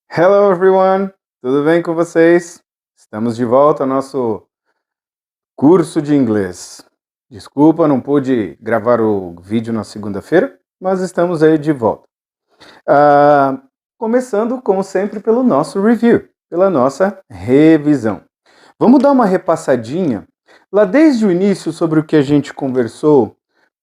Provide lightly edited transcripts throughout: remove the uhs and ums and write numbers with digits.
Hello everyone, tudo bem com vocês? Estamos de volta ao nosso curso de inglês. Desculpa, não pude gravar o vídeo na segunda-feira, mas estamos aí de volta. Começando, como sempre, pelo nosso review, pela nossa revisão. Vamos dar uma repassadinha lá desde o início sobre o que a gente conversou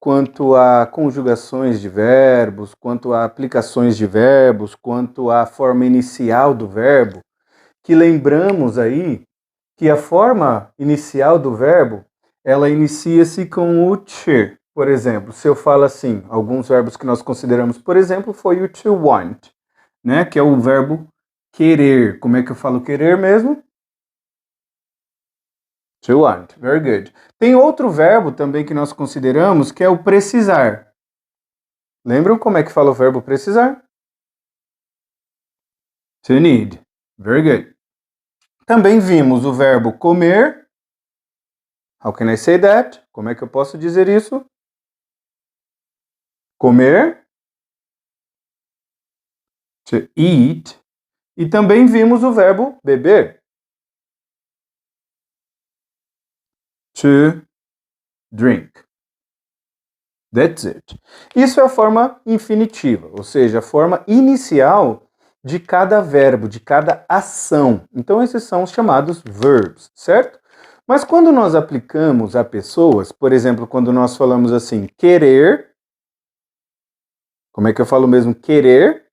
quanto a conjugações de verbos, quanto a aplicações de verbos, quanto à forma inicial do verbo, que lembramos aí que a forma inicial do verbo, ela inicia-se com o to. Por exemplo, se eu falo assim, alguns verbos que nós consideramos, por exemplo, foi o to want, né, que é o verbo querer. Como é que eu falo querer mesmo? To want. Very good. Tem outro verbo também que nós consideramos, que é o precisar. Lembram como é que fala o verbo precisar? To need. Very good. Também vimos o verbo comer. How can I say that? Como é que eu posso dizer isso? Comer. To eat. E também vimos o verbo beber. To drink. That's it. Isso é a forma infinitiva, ou seja, a forma inicial de cada verbo, de cada ação. Então, esses são os chamados verbs, certo? Mas quando nós aplicamos a pessoas, por exemplo, quando nós falamos assim, querer, como é que eu falo mesmo querer?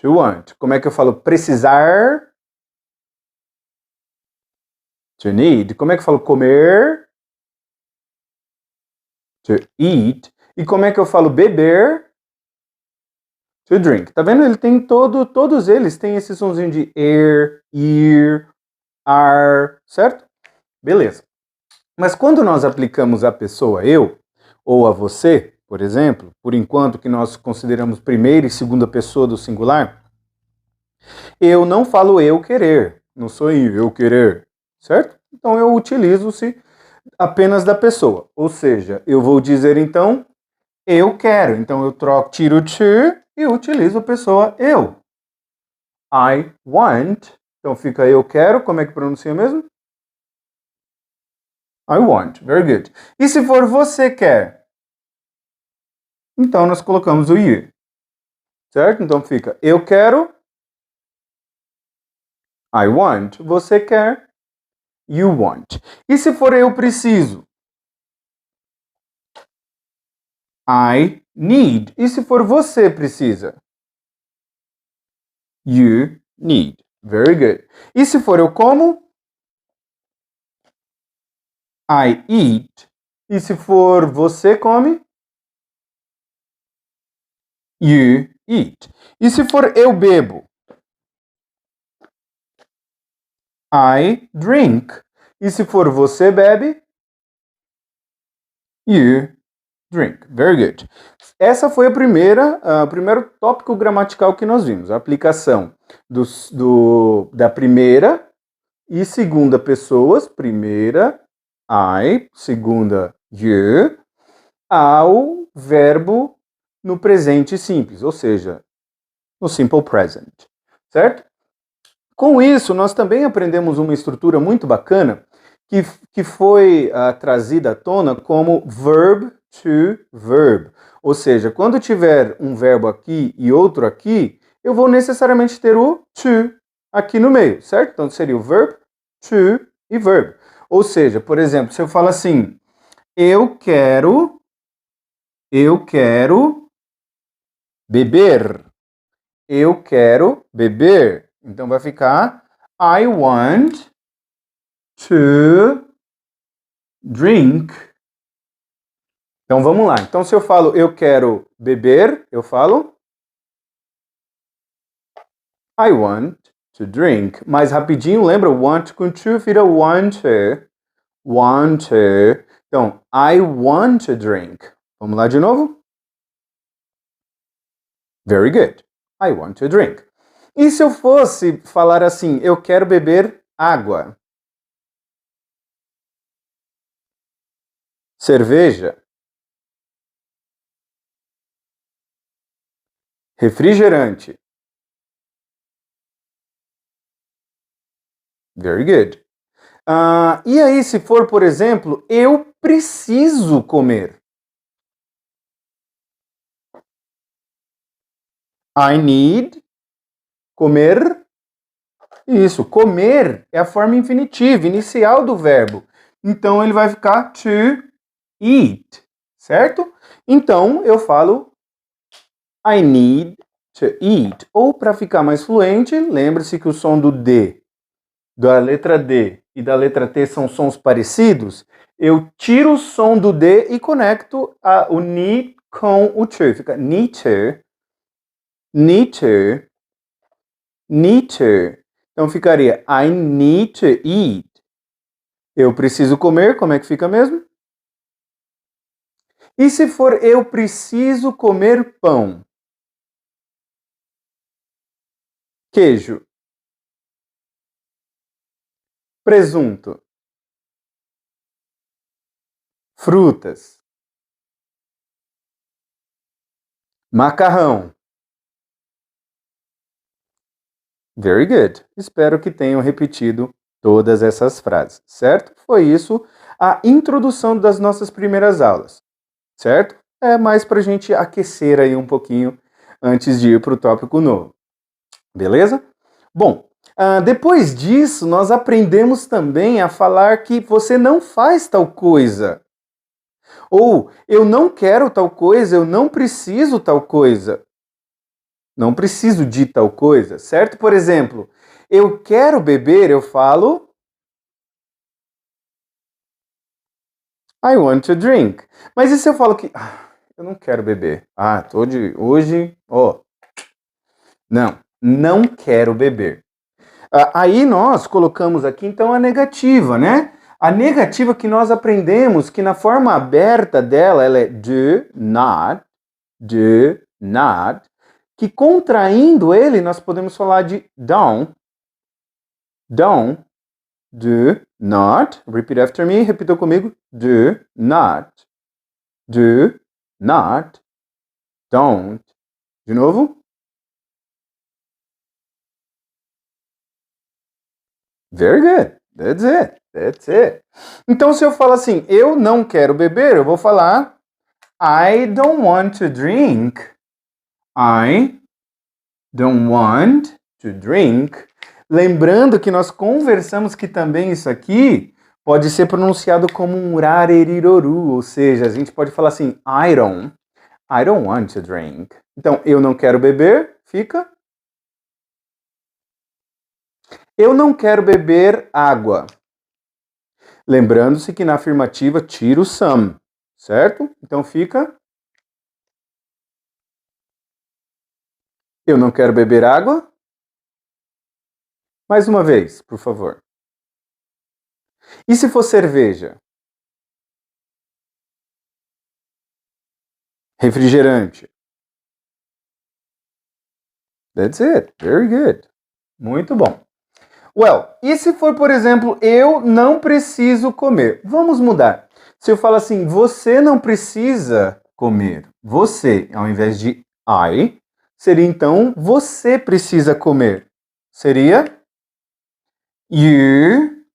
To want. Como é que eu falo precisar? To need. Como é que eu falo comer? To eat. E como é que eu falo beber? To drink. Tá vendo? Ele tem todos eles têm esse sonzinho de air, ear, are, certo? Beleza. Mas quando nós aplicamos a pessoa eu, ou a você, por exemplo, por enquanto que nós consideramos primeira e segunda pessoa do singular, eu não falo eu querer, não sou eu querer, certo? Então eu utilizo-se apenas da pessoa. Ou seja, eu vou dizer então eu quero. Então eu tiro o to e utilizo a pessoa eu. I want. Então fica eu quero. Como é que pronuncia mesmo? I want. Very good. E se for você quer? Então nós colocamos o you. Certo? Então fica eu quero. I want. Você quer. You want. E se for eu preciso? I need. E se for você precisa? You need. Very good. E se for eu como? I eat. E se for você come? You eat. E se for eu bebo? I drink. E se for você bebe? You drink. Very good. Essa foi o primeiro tópico gramatical que nós vimos. A aplicação da primeira e segunda pessoas. Primeira, I. Segunda, you. Ao verbo no presente simples, ou seja, no simple present, certo? Com isso, nós também aprendemos uma estrutura muito bacana que foi trazida à tona como verb to verb. Ou seja, quando tiver um verbo aqui e outro aqui, eu vou necessariamente ter o to aqui no meio, certo? Então seria o verb to e verb. Ou seja, por exemplo, se eu falo assim, eu quero beber. Eu quero beber. Então vai ficar I want to drink. Então vamos lá. Então se eu falo eu quero beber, eu falo I want to drink. Mais rapidinho, lembra? Want com to vira want to. Want to. Então, I want to drink. Vamos lá de novo? Very good. I want to drink. E se eu fosse falar assim, eu quero beber água? Cerveja? Refrigerante? Very good. E aí, se for, por exemplo, eu preciso comer. I need comer. Isso, comer é a forma infinitiva, inicial do verbo. Então ele vai ficar to eat, certo? Então eu falo I need to eat. Ou para ficar mais fluente, lembre-se que o som do D, da letra D e da letra T são sons parecidos. Eu tiro o som do D e conecto o need com o to. Fica need to, need to, need to. Então ficaria I need to eat. Eu preciso comer, como é que fica mesmo? E se for eu preciso comer pão? Queijo. Presunto. Frutas. Macarrão. Very good. Espero que tenham repetido todas essas frases, certo? Foi isso a introdução das nossas primeiras aulas, certo? É mais para a gente aquecer aí um pouquinho antes de ir para o tópico novo, beleza? Bom, depois disso nós aprendemos também a falar que você não faz tal coisa. Ou eu não quero tal coisa, eu não preciso tal coisa. Não preciso de tal coisa, certo? Por exemplo, eu quero beber, eu falo I want to drink. Mas e se eu falo que eu não quero beber? Tô de hoje, não quero beber. Aí nós colocamos aqui então a negativa, né? A negativa que nós aprendemos que na forma aberta dela ela é do not, que contraindo ele nós podemos falar de don't, do not, repeat after me, repita comigo, do not, don't. De novo. Very good. That's it. Então, se eu falo assim, eu não quero beber, eu vou falar I don't want to drink. I don't want to drink. Lembrando que nós conversamos que também isso aqui pode ser pronunciado como um rareriroru, ou seja, a gente pode falar assim, I don't want to drink. Então, eu não quero beber, fica eu não quero beber água. Lembrando-se que na afirmativa tira o some, certo? Então fica eu não quero beber água. Mais uma vez, por favor. E se for cerveja? Refrigerante. That's it. Very good. Muito bom. Well, e se for, por exemplo, eu não preciso comer? Vamos mudar. Se eu falo assim, você não precisa comer. Você, ao invés de I, seria então, você precisa comer. Seria you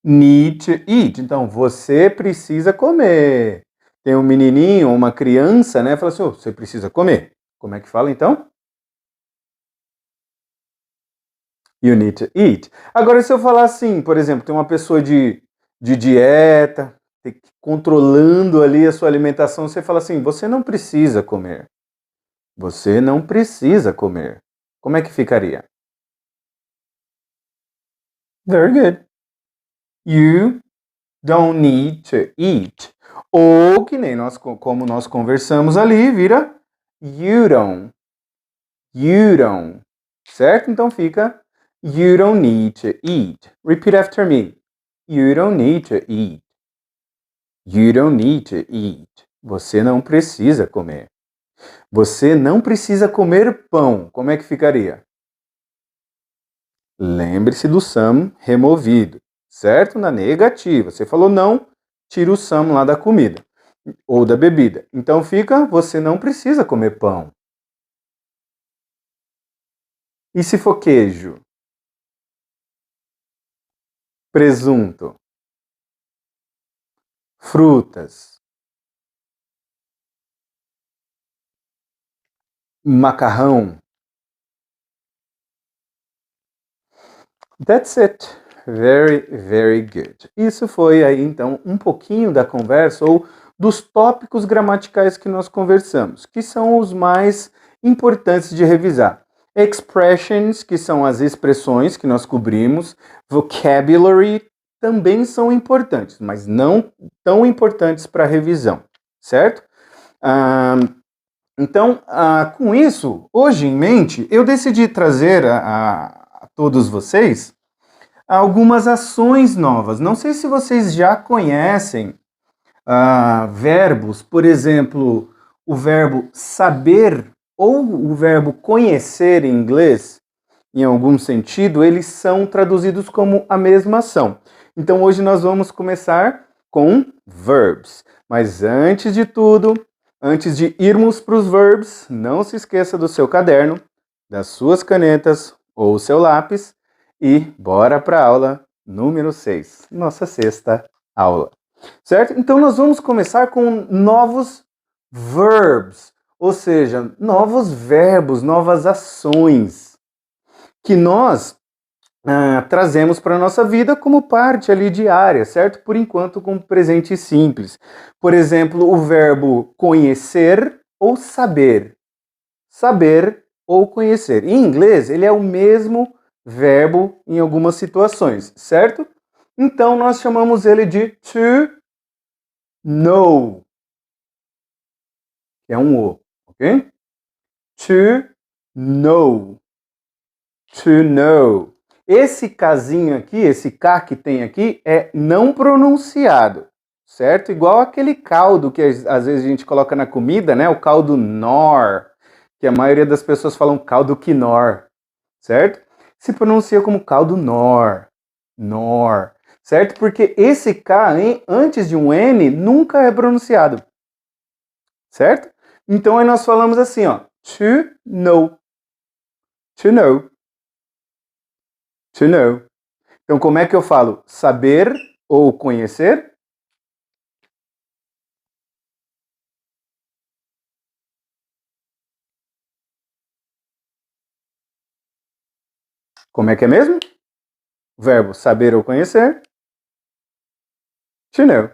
need to eat. Então, você precisa comer. Tem um menininho, uma criança, né? Fala assim, você precisa comer. Como é que fala, então? You need to eat. Agora, se eu falar assim, por exemplo, tem uma pessoa de dieta, controlando ali a sua alimentação, você fala assim, você não precisa comer. Você não precisa comer. Como é que ficaria? Very good. You don't need to eat. Ou que nem como nós conversamos ali, vira you don't. You don't. Certo? Então fica you don't need to eat. Repeat after me. You don't need to eat. You don't need to eat. Você não precisa comer. Você não precisa comer pão. Como é que ficaria? Lembre-se do some removido, certo? Na negativa. Você falou não, tira o some lá da comida ou da bebida. Então fica, você não precisa comer pão. E se for queijo? presunto, frutas, macarrão. That's it. Very, very good. Isso foi aí, então, um pouquinho da conversa ou dos tópicos gramaticais que nós conversamos, que são os mais importantes de revisar. Expressions, que são as expressões que nós cobrimos, vocabulary também são importantes, mas não tão importantes para a revisão, certo? Então, com isso, hoje em mente, eu decidi trazer a todos vocês algumas ações novas. Não sei se vocês já conhecem verbos, por exemplo, o verbo saber ou o verbo conhecer em inglês, em algum sentido, eles são traduzidos como a mesma ação. Então hoje nós vamos começar com verbs. Mas antes de tudo, antes de irmos para os verbs, não se esqueça do seu caderno, das suas canetas ou seu lápis e bora para a aula número 6, nossa sexta aula. Certo? Então nós vamos começar com novos verbs, ou seja, novos verbos, novas ações que nós trazemos para a nossa vida como parte ali diária, certo? Por enquanto com presente simples. Por exemplo, o verbo conhecer ou saber. Saber ou conhecer. Em inglês, ele é o mesmo verbo em algumas situações, certo? Então, nós chamamos ele de to know. É um O, ok? To know. To know. Esse casinho aqui, esse K que tem aqui, é não pronunciado, certo? Igual aquele caldo que às vezes a gente coloca na comida, né? O caldo Knorr, que a maioria das pessoas falam caldo Knorr, certo? Se pronuncia como caldo Knorr. Nor, certo? Porque esse K antes de um N nunca é pronunciado, certo? Então aí nós falamos assim, ó, to know, to know, to know. Então como é que eu falo saber ou conhecer? Como é que é mesmo? Verbo saber ou conhecer? To know.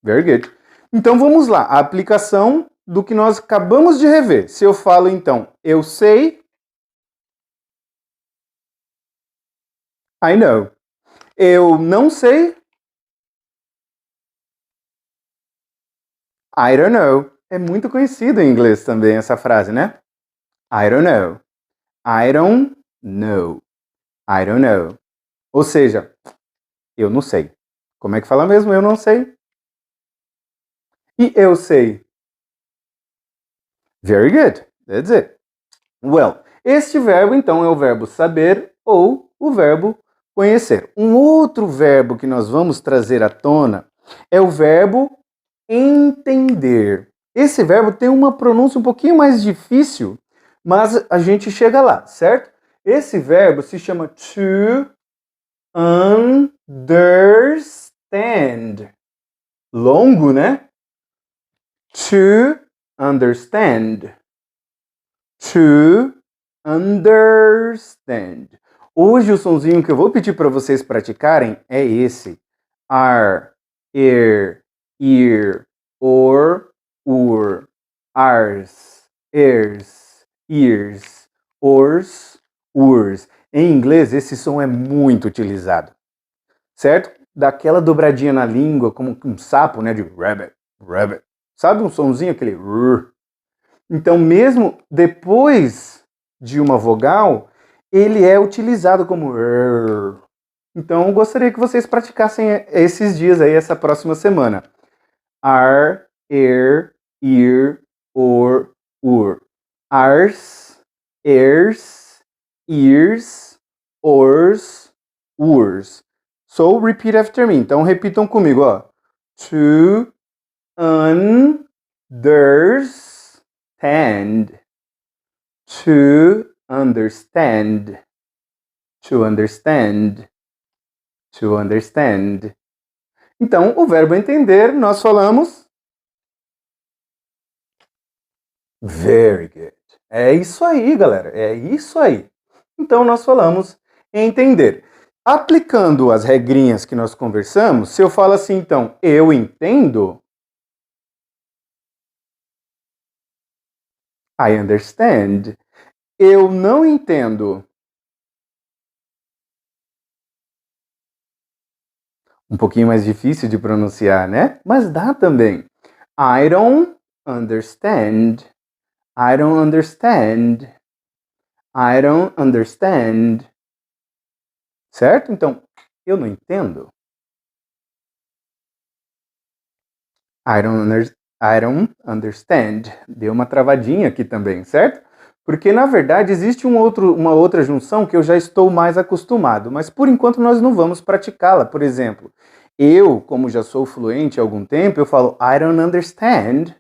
Very good. Então vamos lá, a aplicação do que nós acabamos de rever. Se eu falo então, eu sei, I know. Eu não sei, I don't know. É muito conhecido em inglês também essa frase, né? I don't know. I don't know. I don't know. Ou seja, eu não sei. Como é que fala mesmo? Eu não sei. E eu sei. Very good. That's it. Well, este verbo então é o verbo saber ou o verbo conhecer. Um outro verbo que nós vamos trazer à tona é o verbo entender. Esse verbo tem uma pronúncia um pouquinho mais difícil, mas a gente chega lá, certo? Esse verbo se chama to understand. Longo, né? To understand. To understand. Hoje o sonzinho que eu vou pedir para vocês praticarem é esse. Ar, ear, or, ur. Ars, ears, ears, ors, urs. Em inglês, esse som é muito utilizado, certo? Daquela dobradinha na língua, como um sapo, né? De rabbit, rabbit. Sabe um sonzinho, aquele rrr? Então, mesmo depois de uma vogal, ele é utilizado como rrr. Então, eu gostaria que vocês praticassem esses dias aí, essa próxima semana. Ar, ear, or, ur. Ars, ears, ears, ors, urs. So, repeat after me. Então, repitam comigo, ó. To understand. To understand. To understand. To understand. Então, o verbo entender, nós falamos very good. É isso aí, galera. É isso aí. Então, nós falamos entender. Aplicando as regrinhas que nós conversamos, se eu falo assim, então, eu entendo, I understand. Eu não entendo. Um pouquinho mais difícil de pronunciar, né? Mas dá também. I don't understand. I don't understand. I don't understand. Certo? Então, eu não entendo. I don't understand. Deu uma travadinha aqui também, certo? Porque, na verdade, existe uma outra junção que eu já estou mais acostumado, mas por enquanto nós não vamos praticá-la. Por exemplo, eu, como já sou fluente há algum tempo, eu falo I don't understand.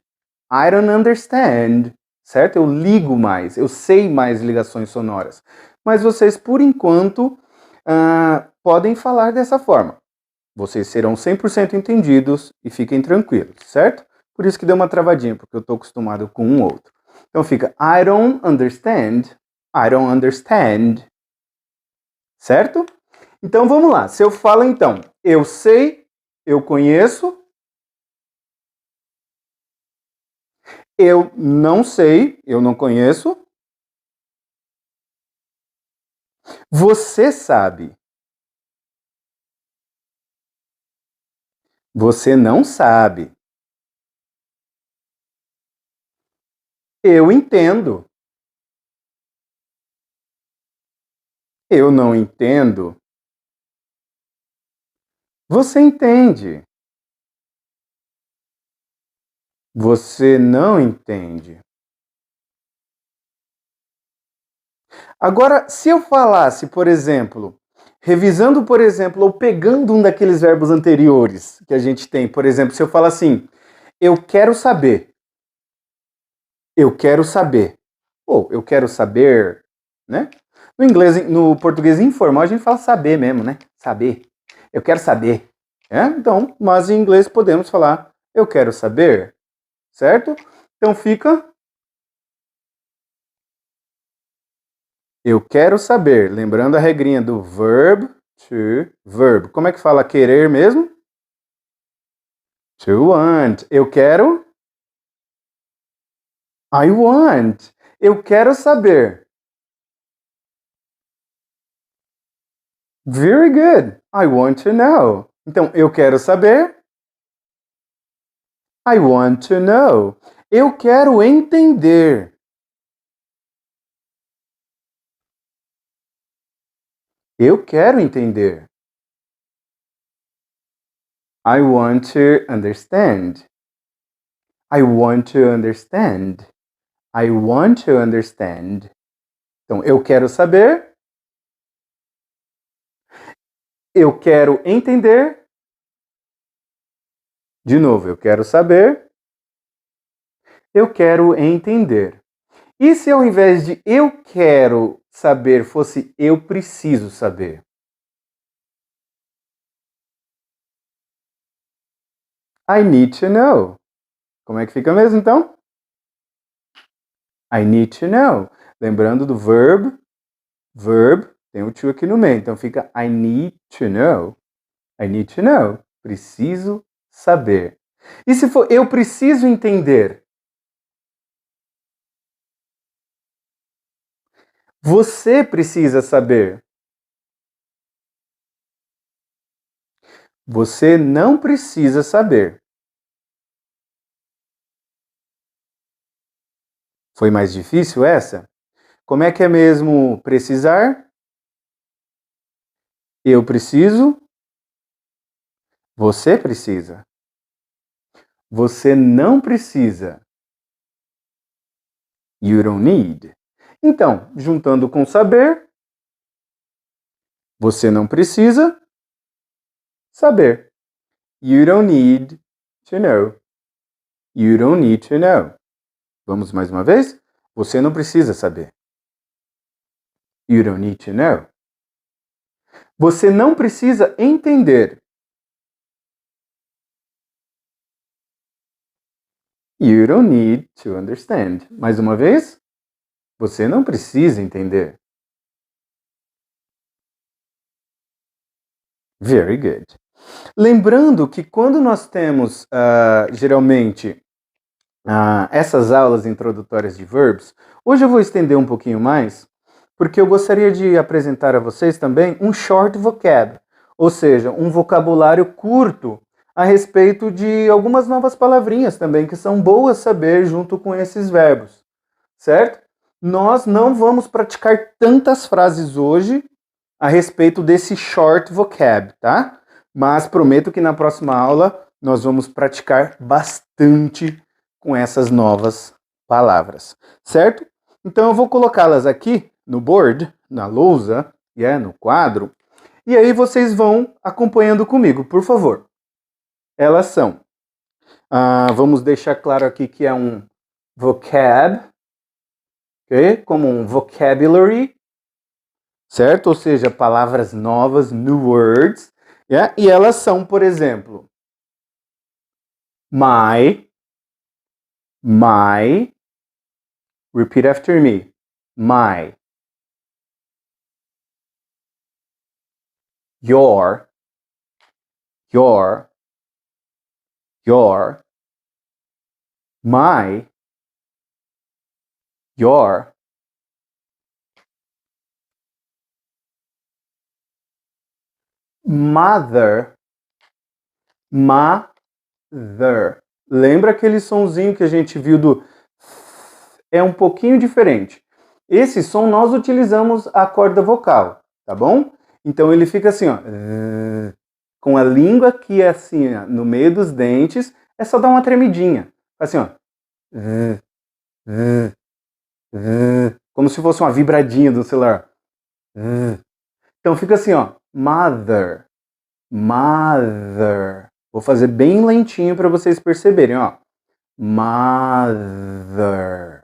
I don't understand. Certo? Eu ligo mais, eu sei mais ligações sonoras. Mas vocês, por enquanto, podem falar dessa forma. Vocês serão 100% entendidos e fiquem tranquilos, certo? Por isso que deu uma travadinha, porque eu estou acostumado com um outro. Então fica I don't understand, I don't understand. Certo? Então vamos lá. Se eu falo então, eu sei, eu conheço, eu não sei, eu não conheço, você sabe, você não sabe, eu entendo, eu não entendo, você entende, você não entende. Agora, se eu falasse, por exemplo, revisando, por exemplo, ou pegando um daqueles verbos anteriores que a gente tem, por exemplo, se eu falar assim, eu quero saber, eu quero saber, ou eu quero saber, né? No inglês, no português informal, a gente fala saber mesmo, né? Saber. Eu quero saber. Então, mas em inglês podemos falar eu quero saber, certo? Então fica eu quero saber. Lembrando a regrinha do verb to verb. Como é que fala querer mesmo? To want. Eu quero. I want. Eu quero saber. Very good. I want to know. Então, eu quero saber. I want to know. Eu quero entender. Eu quero entender. I want to understand. I want to understand. I want to understand. Então, eu quero saber. Eu quero entender. De novo, eu quero saber. Eu quero entender. E se ao invés de eu quero saber fosse eu preciso saber? I need to know. Como é que fica mesmo então? I need to know. Lembrando do verb, tem o to aqui no meio. Então fica I need to know. I need to know. Preciso saber. E se for eu preciso entender? Você precisa saber. Você não precisa saber. Foi mais difícil essa? Como é que é mesmo precisar? Eu preciso. Você precisa. Você não precisa. You don't need. Então, juntando com saber, você não precisa saber. You don't need to know. You don't need to know. Vamos mais uma vez? Você não precisa saber. You don't need to know. Você não precisa entender. You don't need to understand. Mais uma vez, você não precisa entender. Very good. Lembrando que quando nós temos, geralmente, essas aulas introdutórias de verbos, hoje eu vou estender um pouquinho mais, porque eu gostaria de apresentar a vocês também um short vocab, ou seja, um vocabulário curto a respeito de algumas novas palavrinhas também que são boas saber junto com esses verbos, certo? Nós não vamos praticar tantas frases hoje a respeito desse short vocab, tá? Mas prometo que na próxima aula nós vamos praticar bastante com essas novas palavras, certo? Então eu vou colocá-las aqui no board, na lousa, no quadro, e aí vocês vão acompanhando comigo, por favor. Elas são, vamos deixar claro aqui que é um vocab, ok? Como um vocabulary, certo? Ou seja, palavras novas, new words, e elas são, por exemplo, my, repeat after me, my, your, my, your, mother. Lembra aquele sonzinho que a gente viu do... É um pouquinho diferente. Esse som nós utilizamos a corda vocal, tá bom? Então ele fica assim, ó, com a língua aqui assim, ó, no meio dos dentes, é só dar uma tremidinha. Assim, ó. Como se fosse uma vibradinha do celular. Então fica assim, ó, mother. Vou fazer bem lentinho para vocês perceberem, ó. Mother.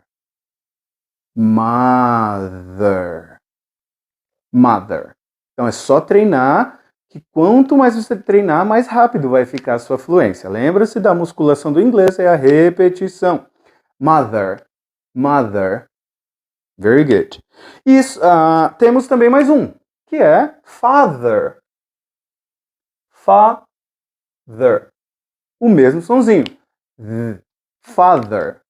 Então é só treinar, que quanto mais você treinar, mais rápido vai ficar a sua fluência. Lembra-se da musculação do inglês, é a repetição. Mother. Very good. Isso, temos também mais um, que é father. O mesmo sonzinho. Father.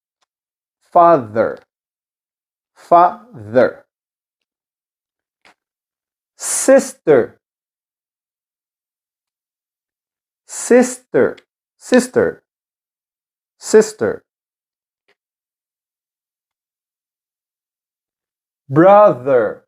Sister. Brother.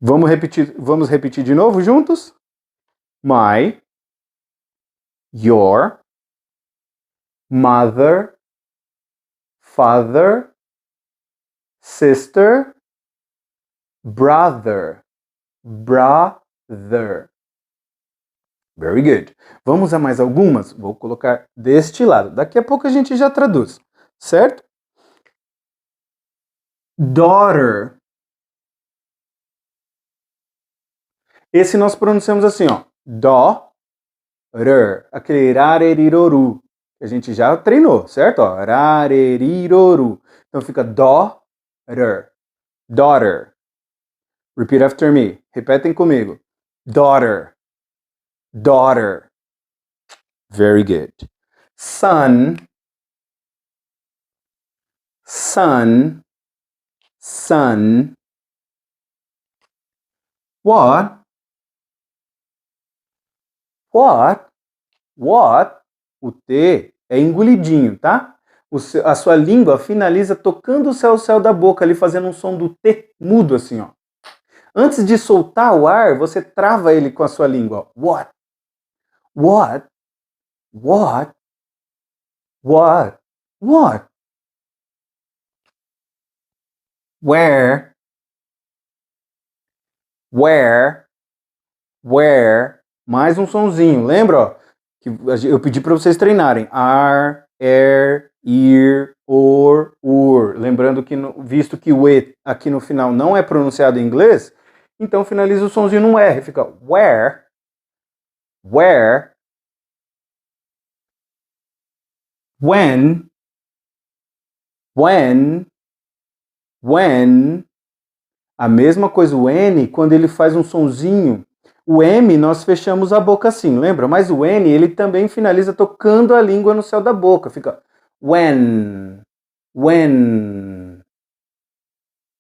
Vamos repetir de novo juntos? My, your, mother, father, sister, brother. Very good. Vamos a mais algumas? Vou colocar deste lado. Daqui a pouco a gente já traduz, certo? Daughter. Esse nós pronunciamos assim, ó. Daughter. Aquele rareriroru. Que a gente já treinou, certo? Ó, rareriroru. Então fica daughter. Repeat after me. Repetem comigo. Daughter. Very good. Son. What? O T é engolidinho, tá? A sua língua finaliza tocando o céu da boca, ali fazendo um som do T mudo assim, ó. Antes de soltar o ar, você trava ele com a sua língua. What? Where? where, mais um sonzinho. Lembra, ó, que eu pedi para vocês treinarem. Ar, er, ir, or, ur. Lembrando que, visto que o E aqui no final não é pronunciado em inglês, então finaliza o sonzinho num R. Fica where, where, when, when, when. A mesma coisa o N, quando ele faz um sonzinho. O M, nós fechamos a boca assim, lembra? Mas o N, ele também finaliza tocando a língua no céu da boca. Fica when, when.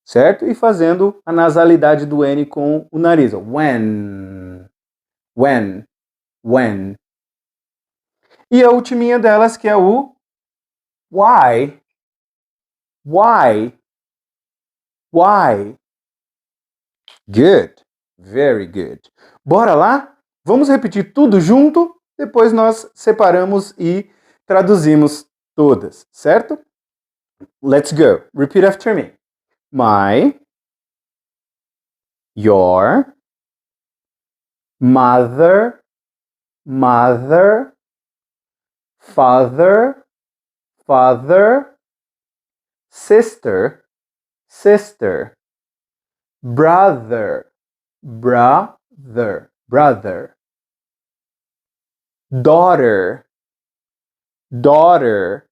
Certo? E fazendo a nasalidade do N com o nariz. When, when, when. E a ultiminha delas, que é o why, why, why. Good. Very good. Bora lá? Vamos repetir tudo junto, depois nós separamos e traduzimos todas, certo? Let's go. Repeat after me. My, your, mother, mother, father, father, sister, sister, brother, brother, brother, daughter, daughter.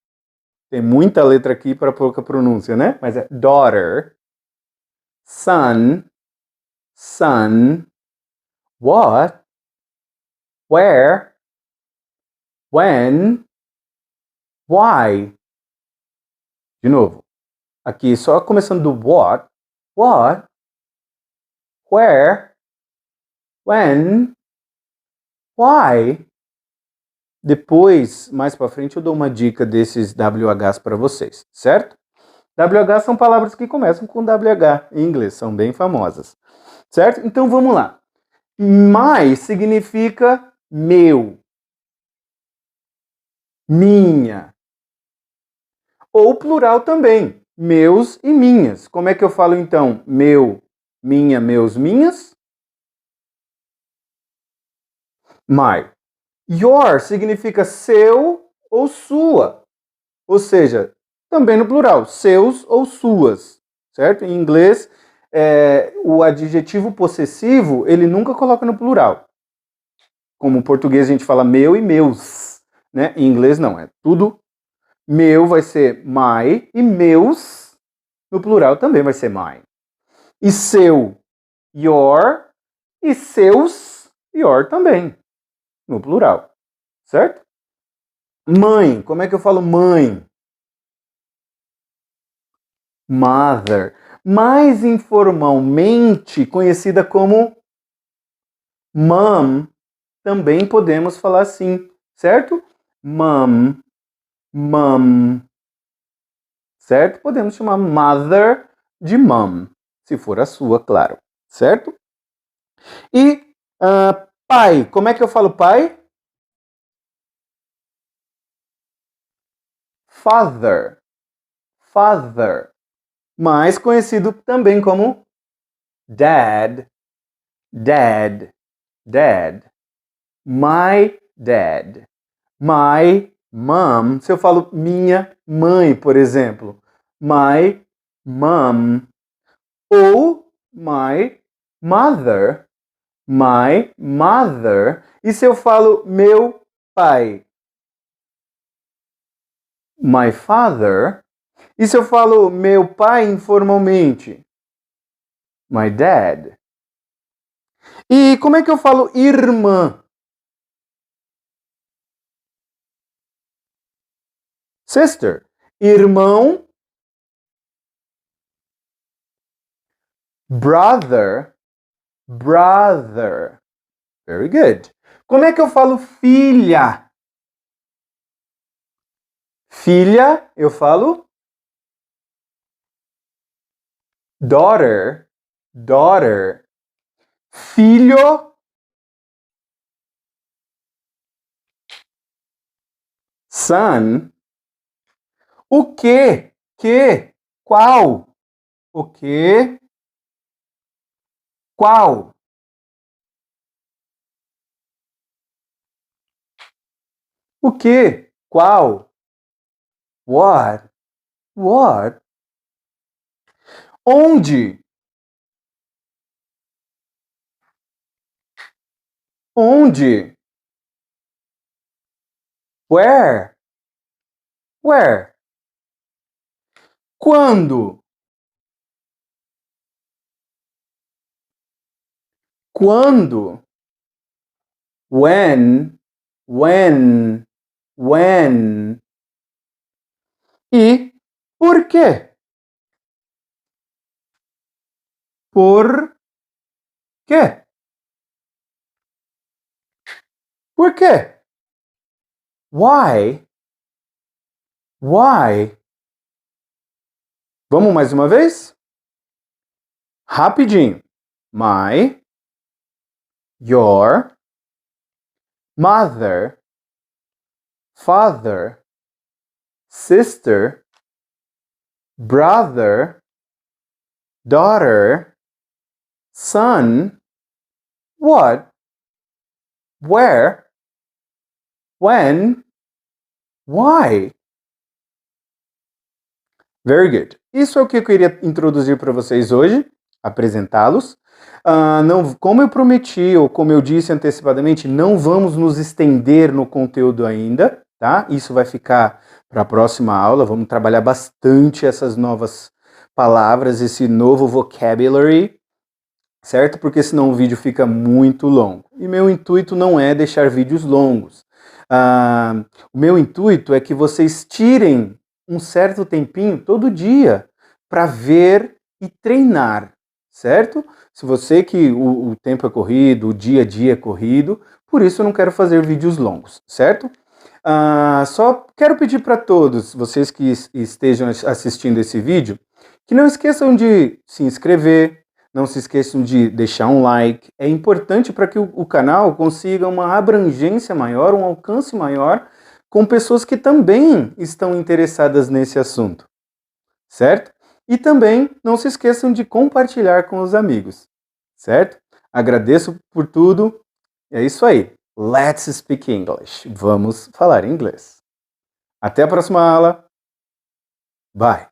Tem muita letra aqui para pouca pronúncia, né? Mas é daughter, son, son, what, where, when, why. De novo. Aqui só começando do what, where, when, why. Depois, mais para frente, eu dou uma dica desses WHs para vocês, certo? WH são palavras que começam com WH em inglês, são bem famosas, certo? Então vamos lá. My significa meu, minha, ou plural também, meus e minhas. Como é que eu falo então? Meu, minha, meus, minhas? My. Your significa seu ou sua. Ou seja, também no plural, seus ou suas, certo? Em inglês, o adjetivo possessivo, ele nunca coloca no plural. Como em português a gente fala meu e meus, né? Em inglês não, é tudo meu vai ser my e meus no plural também vai ser my. E seu, your, e seus, your também, no plural, certo? Mãe, como é que eu falo mãe? Mother, mais informalmente conhecida como mom, também podemos falar assim, certo? Mom, mom, certo? Podemos chamar mother de mom, se for a sua, claro, certo? E pai, como é que eu falo pai? Father, father, mais conhecido também como dad, dad, dad, my dad, my mom. Se eu falo minha mãe, por exemplo, my mom, ou my mother, my mother. E se eu falo meu pai, my father. E se eu falo meu pai informalmente, my dad. E como é que eu falo irmã? Sister. Irmão, brother, brother. Very good. Como é que eu falo filha? Filha, eu falo daughter, daughter. Filho, son. O que? Que? Qual? O que? Qual? O que? Qual? What? What? Onde? Onde? Where? Where? Quando? Quando? When? When? When? E por quê? Por quê? Por quê? Why? Why? Vamos mais uma vez? Rapidinho. My, your, mother, father, sister, brother, daughter, son, what, where, when, why. Very good. Isso é o que eu queria introduzir para vocês hoje, apresentá-los. Não, como eu prometi, ou como eu disse antecipadamente, não vamos nos estender no conteúdo ainda, tá? Isso vai ficar para a próxima aula. Vamos trabalhar bastante essas novas palavras, esse novo vocabulary, certo? Porque senão o vídeo fica muito longo. E meu intuito não é deixar vídeos longos. O meu intuito é que vocês tirem um certo tempinho todo dia para ver e treinar, certo? Se você que o tempo é corrido, o dia a dia é corrido, por isso eu não quero fazer vídeos longos, certo? Só quero pedir para todos, vocês que estejam assistindo esse vídeo, que não esqueçam de se inscrever, não se esqueçam de deixar um like. É importante para que o canal consiga uma abrangência maior, um alcance maior, com pessoas que também estão interessadas nesse assunto, certo? E também não se esqueçam de compartilhar com os amigos, certo? Agradeço por tudo. É isso aí. Let's speak English. Vamos falar inglês. Até a próxima aula. Bye.